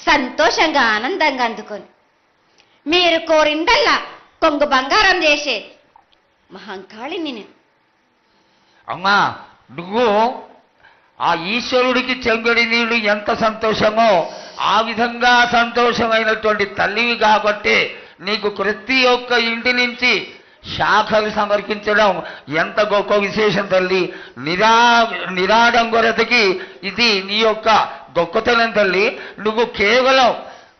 సంతోషంగా ఆనందంగా అందుకొని మీరు కోరిందల్లా కొంగు బంగారం చేసే మహంకాళిని నేను. అమ్మా, నువ్వు ఆ ఈశ్వరుడికి చెంగడి నీళ్ళు ఎంత సంతోషమో ఆ విధంగా సంతోషమైనటువంటి తల్లివి కాబట్టి నీకు ప్రతి ఒక్క ఇంటి నుంచి శాఖలు సమర్పించడం ఎంత గొప్ప విశేషం తల్లి. నిరాడంబరతకి ఇది నీ యొక్క గొప్పతనం తల్లి. నువ్వు కేవలం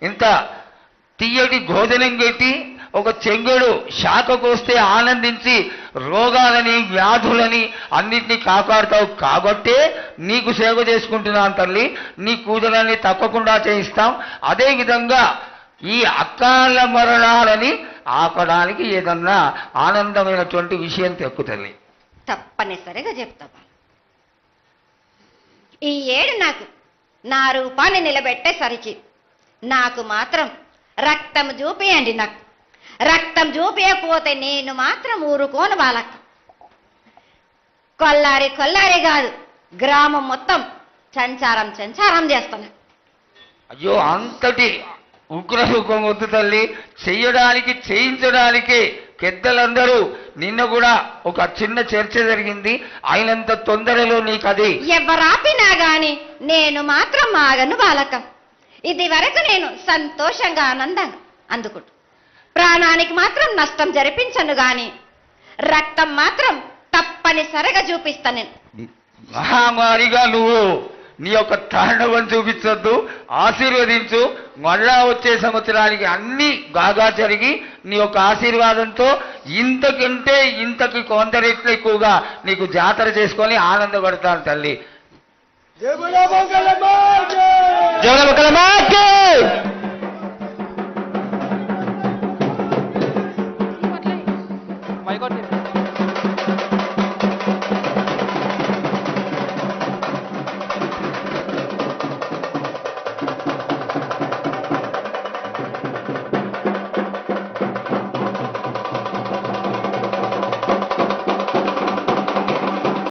ఇంత తీయటి భోజనం పెట్టి ఒక చెంగుడు శాఖకు వస్తే ఆనందించి రోగాలని వ్యాధులని అన్నిటినీ కాపాడుతావు కాబట్టే నీకు సేవ చేసుకుంటున్నాను తల్లి. నీ పూజలన్నీ తప్పకుండా చేయిస్తాం. అదేవిధంగా ఈ అకాల మరణాలని ఆపడానికి ఏదన్నా ఆనందమైనటువంటి విషయం తెక్కు తల్లి. తప్పనిసరిగా చెప్తా. ఈ ఏడు నాకు నా రూపాన్ని నిలబెట్టేసరికి నాకు మాత్రం రక్తం చూపియండి. నాకు రక్తం చూపించకపోతే నేను మాత్రం ఊరుకోను. వాళ్ళకు కొల్లారి కొల్లారి కాదు, గ్రామం మొత్తం సంచారం చేస్తాను. అయ్యో, అంతటి ఉగ్రసుఖం వద్దు తల్లి. చెయ్యడానికి చేయించడానికి పెద్దలందరూ నిన్న కూడా ఒక చిన్న చర్చ జరిగింది. అయినంత తొందరలో నీకు అది ఎవరాపినా గాని నేను మాత్రం ఆగను బాలక. ఇది వరకు నేను సంతోషంగా ఆనందంగా అందుకుంటు. ప్రాణానికి మాత్రం నష్టం జరిపించను గాని రక్తం మాత్రం తప్పనిసరిగా చూపిస్తాను. నేను మహామారిగా నువ్వు నీ యొక్క తాండవం చూపించొద్దు, ఆశీర్వదించు. మళ్ళా వచ్చే సంవత్సరానికి అన్ని బాగా జరిగి నీ యొక్క ఆశీర్వాదంతో ఇంతకంటే ఇంతకి కొంత రెట్లు ఎక్కువగా నీకు జాతర చేసుకొని ఆనందపడతాను తల్లి. జగన్మోహన్